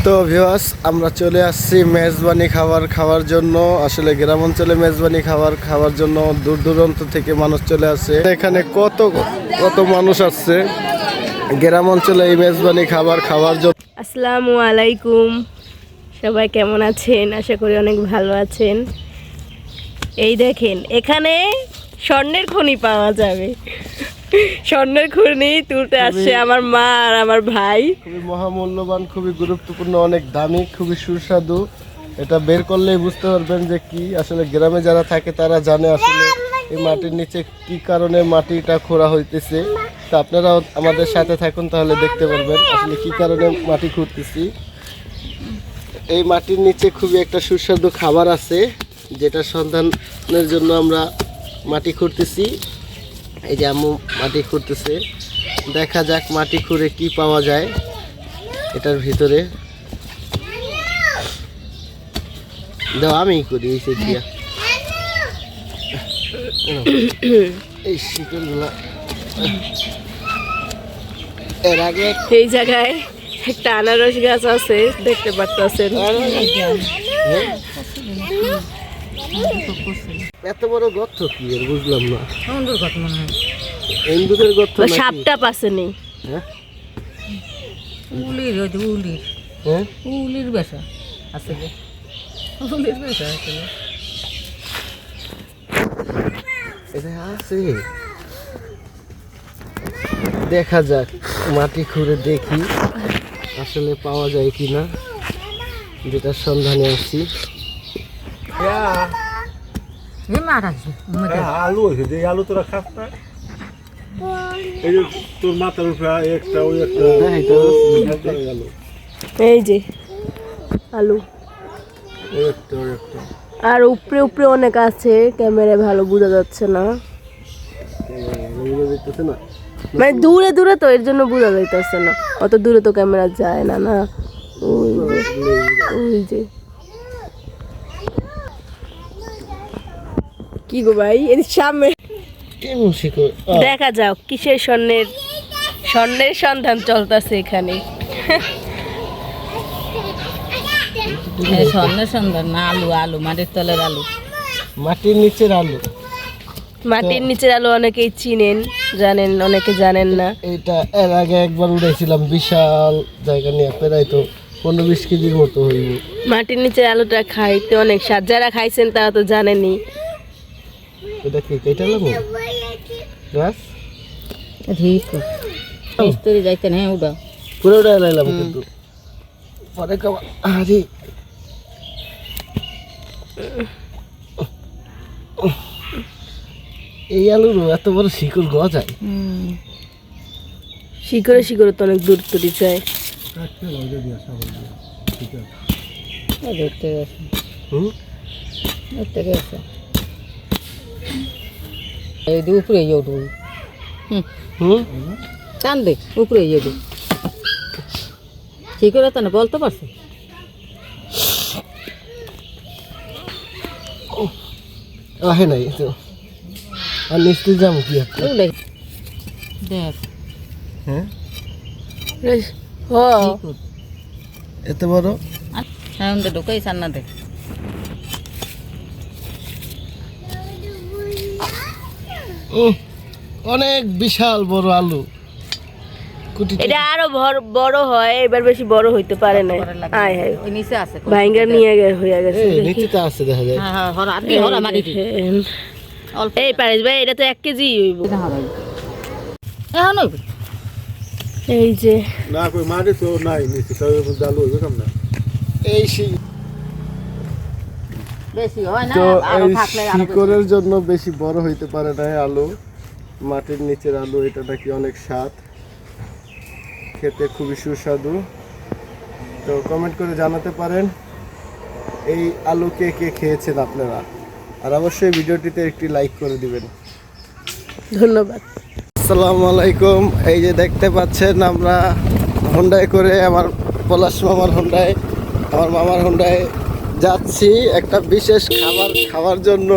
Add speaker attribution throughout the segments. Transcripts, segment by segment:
Speaker 1: তো ভিউয়ার্স, আমরা চলে আসছি মেজবানি খাওয়ার জন্য। আসলে গ্রাম অঞ্চলে মেজবানি খাওয়ার জন্য দূর দূরান্ত থেকে মানুষ চলে আসে। এখানে কত কত মানুষ আসছে গ্রাম অঞ্চলে এই মেজবানি খাওয়ার জন্য।
Speaker 2: আসসালামু আলাইকুম, সবাই কেমন আছেন? আশা করি অনেক ভালো আছেন। এই দেখেন, এখানে স্বর্ণের খনি পাওয়া যাবে। স্বর্ণের খনি তুলতে আসছে আমার মা আর আমার ভাই।
Speaker 1: খুবই মহামূল্যবান, খুবই গুরুত্বপূর্ণ, অনেক দামি, খুবই সুস্বাদু। এটা বের করলেই বুঝতে পারবেন যে কি আসলে গ্রামে যারা থাকে তারা জানে আসলে এই মাটির নিচে কি কারণে মাটিটা খোঁড়া হইতেছে। তা আপনারাও আমাদের সাথে থাকুন, তাহলে দেখতে পারবেন আসলে কি কারণে মাটি খুঁড়তেছি। এই মাটির নিচে খুবই একটা সুস্বাদু খাবার আছে, যেটা সন্ধানের জন্য আমরা মাটি খুঁড়তেছি। এই যে আম্মু মাটি খুঁড়তেছে, দেখা যাক মাটি খুঁড়ে কি পাওয়া যায় এটার ভিতরে। দাও, আমি করি এই সে দিয়া এই শিকলগুলা। এর আগে
Speaker 2: এই জায়গায় একটা আনারস গাছ আছে, দেখতে পাচ্ছেন।
Speaker 1: এত বড় গর্ত কি এর বুঝলাম না। ইন্দুরের গর্ত নাকি?
Speaker 2: সাপটা পাশে নেই।
Speaker 1: হ্যাঁ,
Speaker 3: উলির উলির
Speaker 1: হ্যাঁ,
Speaker 3: উলির বেসা আছে যে উলির বেসা আছে।
Speaker 1: এটা আছে, দেখা যাক মাটি খুঁড়ে দেখি আসলে পাওয়া যায় কিনা, যেটার সন্ধানে আসছি।
Speaker 3: এ মার আছে
Speaker 4: আলু হয়েছে যে আলু তোরা খাস না, এই যে তোর মাথার উপরে একটা ওই একটা আলু,
Speaker 2: এই যে আলু,
Speaker 4: ওই একটা ওই একটা
Speaker 2: আর উপরে উপরে অনেক আছে, ক্যামেরায় ভালো বোঝা যাচ্ছে না।
Speaker 1: বোঝা যাইতেছে না,
Speaker 2: মানে দূরে দূরে তো, এর জন্য বোঝা যাইতেছে না। অত দূরে তো ক্যামেরা যায় না। না, ওই যে ওই যে কি গো ভাই, এর সামনে
Speaker 1: কেমন শিকড়।
Speaker 2: দেখা যাও কিসের স্বর্ণের সন্ধান চলতেছে এখানে।
Speaker 3: স্বর্ণের সন্ধান না, আলু আলু মাটির তলের আলু।
Speaker 1: মাটির নিচের আলু,
Speaker 2: মাটির নিচের আলু অনেকেই চিনেন, জানেন, অনেকে জানেন না।
Speaker 1: এটা এর আগে একবার উড়াইছিলাম, বিশাল জায়গা নিয়ে, প্রায় তো 15-20 কেজির মতো হইব।
Speaker 2: মাটির নিচের আলুটা খাইতে অনেক স্বাদ, যারা খাইছেন তারা তো জানেনই।
Speaker 1: এটা কি কেটে লাম গাছ
Speaker 3: ঠিক মিস্ত্রি যাইতে হ্যাঁ উড়া
Speaker 1: পুরো উড়াই লাইলাম, কিন্তু পরে আরে এই আলুর এত বড় শিকড় গজায়।
Speaker 2: শিকড়ে শিকড়ে তো অনেক দূর তরি যায়।
Speaker 3: দেখতে গেছে
Speaker 1: হুম,
Speaker 3: দেখতে গেছে এই যে উপরে ইয়ে উঠবো।
Speaker 1: হুম,
Speaker 3: টান দে উপরে ইয়ে দে, ঠিক করে তো না বলতে পারছো।
Speaker 1: আহে নাই তো, আর নিচতে যাবো কি একটা।
Speaker 3: দেখ দেখ
Speaker 1: হ্যাঁ,
Speaker 2: ও
Speaker 1: এত বড়
Speaker 3: এখন তো ঢুকাই সান্না দেখ।
Speaker 1: অনেক বিশাল বড় আলু।
Speaker 2: এটা আরো বড় হয়, এবার বেশি বড় হইতে পারে না। আয় হায়,
Speaker 3: ওই নিচে আছে
Speaker 2: ভাইঙ্গার নিয়ে হয়ে গেছে।
Speaker 1: নিচে তো আছে, দেখা যায়।
Speaker 3: হ্যাঁ হ্যাঁ হরা আপনি হরা মারি অল্প
Speaker 2: এই পারিস ভাই, এটা তো 1 কেজি হইব।
Speaker 3: এখন হইব
Speaker 2: এই যে
Speaker 4: না কই মাটি তো নাই নিচে, তাই আলু হইবে কেমন না।
Speaker 1: এই
Speaker 3: বেশি হয় না,
Speaker 1: তো
Speaker 3: আরো
Speaker 1: এই
Speaker 3: থাকলে আরো বেশি।
Speaker 1: শিকড়ের জন্য বেশি বড় হইতে পারে না আলু। মাটির নিচের আলু, এটা নাকি অনেক স্বাদ, খেতে খুবই সুস্বাদু। তো কমেন্ট করে জানাতে পারেন এই আলু কে কে খেয়েছেন আপনারা, আর অবশ্যই ভিডিওটিতে একটি লাইক করে দিবেন।
Speaker 2: ধন্যবাদ।
Speaker 1: আসসালামু আলাইকুম। এই যে দেখতে পাচ্ছেন আমরা হোন্ডায় করে, আমার পলাশ মামার হোন্ডায়, আমার মামার হোন্ডায় যাচ্ছি একটা বিশেষ খাবার জন্য।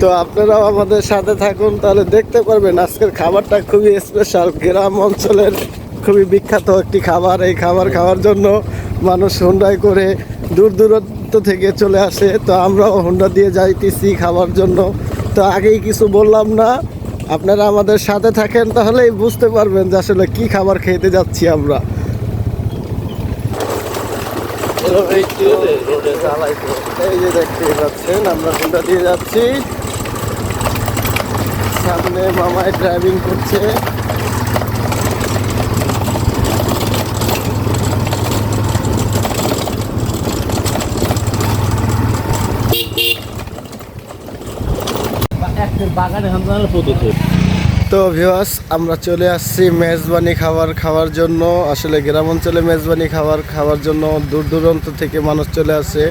Speaker 1: তো আপনারাও আমাদের সাথে থাকুন, তাহলে দেখতে পারবেন আজকের খাবারটা খুবই স্পেশাল, গ্রাম অঞ্চলের খুবই বিখ্যাত একটি খাবার। এই খাবার খাওয়ার জন্য মানুষ হোন্ডায় করে দূর দূরান্ত থেকে চলে আসে। তো আমরাও হোন্ডা দিয়ে যাইতেছি খাওয়ার জন্য। তো আগেই কিছু বললাম না, আপনারা আমাদের সাথে থাকেন তাহলেই বুঝতে পারবেন যে আসলে কি খাবার খেতে যাচ্ছি আমরা। এই যে দেখতে পাচ্ছেন আমরা হোন্ডা দিয়ে যাচ্ছি, সামনে মামায় ড্রাইভিং করছে। তো ভিউয়ার্স, আমরা চলে আসছি মেজবানি খাওয়ার জন্য। আসলে গ্রাম অঞ্চলে মেজবানি খাওয়ার জন্য দূর দূরান্ত থেকে মানুষ চলে আসে।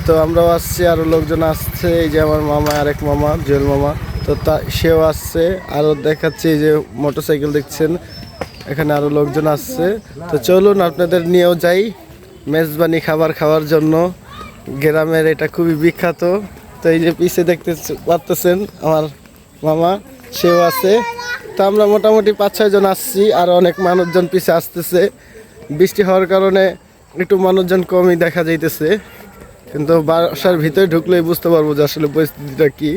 Speaker 1: তো আমরাও আসছি, আরও লোকজন আসছে। এই যে আমার মামা, আরেক মামা জুয়েল মামা, তো সেও আসছে। আরও দেখাচ্ছি যে মোটরসাইকেল দেখছেন, এখানে আরও লোকজন আসছে। তো চলুন আপনাদের নিয়েও যাই মেজবানি খাওয়ার জন্য। গ্রামের এটা খুবই বিখ্যাত। তো এই যে পিছে দেখতে পারতেছেন আমার মামা, সেও আছে। তো আমরা মোটামুটি 5-6 জন আসছি, আর অনেক মানুষজন পিছে আসতেছে। বৃষ্টি হওয়ার কারণে একটু মানুষজন কমই দেখা যাইতেছে, কিন্তু বাসার ভিতরে ঢুকলেই বুঝতে পারবো যে আসলে পরিস্থিতিটা কি।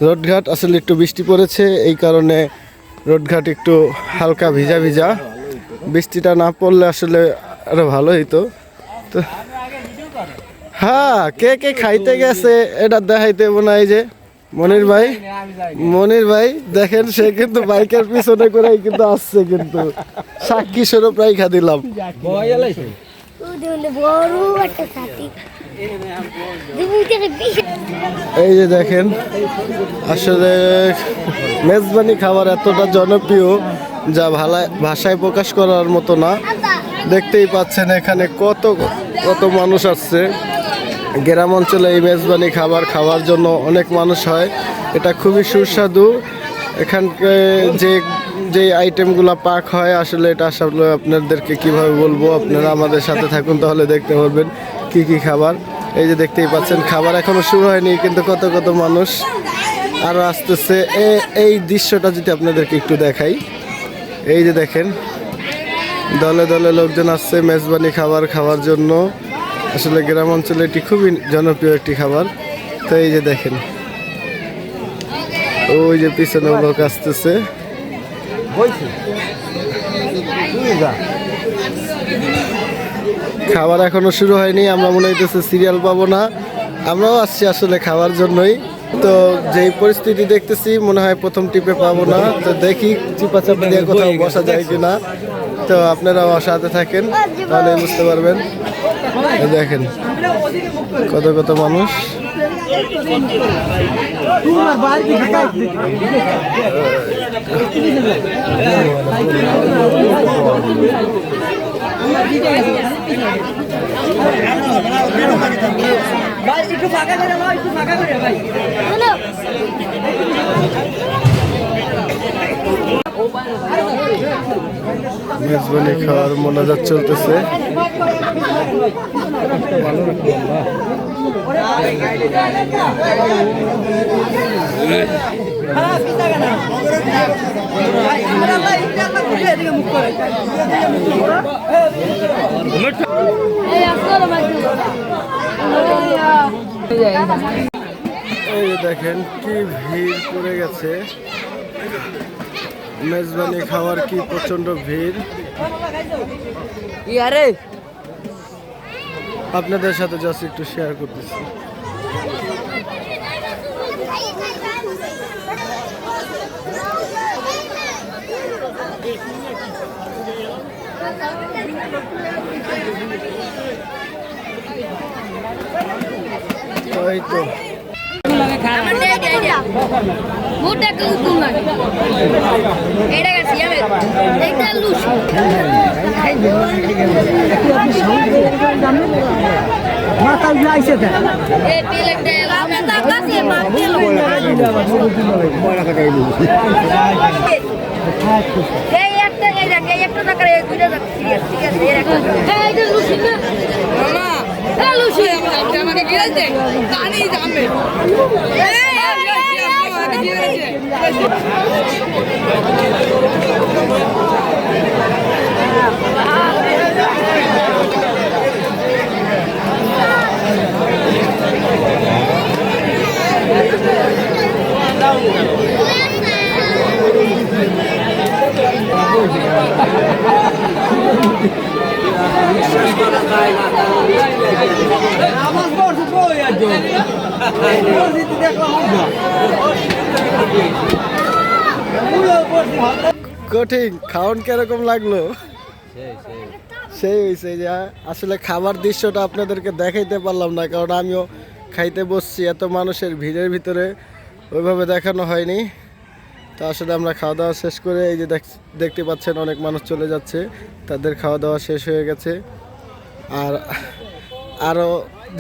Speaker 1: রোডঘাট আসলে একটু বৃষ্টি পড়েছে, এই কারণে রোডঘাট একটু হালকা ভিজা ভিজা। বৃষ্টিটা না পড়লে আসলে আরো ভালো হইতো। তো হ্যাঁ, কে কে খাইতে গেছে এটা দেখাইতে মনে হয় যে মনির ভাই দেখেন, সে কিন্তু বাইকের পিছনে করেই কিন্তু আসছে, কিন্তু সাক্ষী স্বরূপ রাইখা দিলাম। এই যে দেখেন, আসলে মেজবানি খাবার এতটা জনপ্রিয় যা ভাষায় প্রকাশ করার মতো না। দেখতেই পাচ্ছেন এখানে কত কত মানুষ আসছে। গ্রাম অঞ্চলে এই মেজবানি খাওয়ার জন্য অনেক মানুষ হয়। এটা খুবই সুস্বাদু। এখানকার যে আইটেমগুলো পাক হয়, আসলে এটা আসলে আপনাদেরকে কিভাবে বলবো, আপনারা আমাদের সাথে থাকুন তাহলে দেখতে পারবেন কি কি খাবার। এই যে দেখতেই পাচ্ছেন, খাবার এখনো শুরু হয়নি, কিন্তু কত কত মানুষ আরও আসতেছে। এই দৃশ্যটা যদি আপনাদেরকে একটু দেখাই, এই যে দেখেন দলে দলে লোকজন আসছে মেজবানি খাওয়ার জন্য। আসলে গ্রাম অঞ্চলে এটি খুবই জনপ্রিয় একটি খাবার। তো এই যে দেখেন, ওই যে পিছনে লোক আসতেছে। খাবার এখনো শুরু হয়নি, আমরা মনে হইতেছে সিরিয়াল পাবো না। আমরাও আসছি আসলে খাওয়ার জন্যই। তো যেই পরিস্থিতি দেখতেছি, মনে হয় প্রথম টিপে পাবো না। তো দেখি চিপাচাপা দিয়ে কোথাও বসা যায় কিনা। তো আপনারাও সাথে থাকেন তাহলে বুঝতে পারবেন। দেখেন কত কত মানুষ। মেজবানি খাওয়ার মোনাজাত চলতেছে। এই দেখেন কি ভিড় পড়ে গেছে, মেজবানি খাওয়ার কি প্রচন্ড ভিড়। আপনাদের সাথে জাস্ট একটু শেয়ার করতেছি। ওই তো
Speaker 5: আমাকে গিয়েছে পানি জামে
Speaker 1: কঠিন খাওয়ান কিরকম লাগলো? সেই হয়েছে যে আসলে খাবার দৃশ্যটা আপনাদেরকে দেখাইতে পারলাম না, কারণ আমিও খাইতে বসছি, এত মানুষের ভিড়ের ভিতরে ওইভাবে দেখানো হয়নি। তো আসলে আমরা খাওয়া দাওয়া শেষ করে এই যে দেখতে পাচ্ছেন অনেক মানুষ চলে যাচ্ছে, তাদের খাওয়া দাওয়া শেষ হয়ে গেছে। আর আরও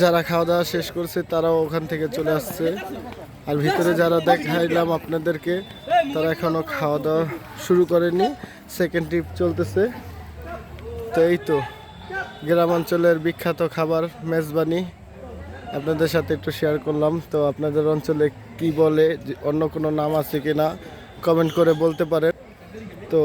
Speaker 1: যারা খাওয়া দাওয়া শেষ করছে তারাও ওখান থেকে চলে আসছে। আর ভিতরে যারা দেখাইলাম আপনাদেরকে তারা এখনও খাওয়া দাওয়া শুরু করেনি, সেকেন্ড ট্রিপ চলতেছে। তো এই তো গ্রামাঞ্চলের বিখ্যাত খাবার মেজবানি আপনাদের সাথে একটু শেয়ার করলাম। তো আপনাদের অঞ্চলে কি বলে, অন্য কোনো নাম আছে কি না কমেন্ট করে বলতে পারেন। তো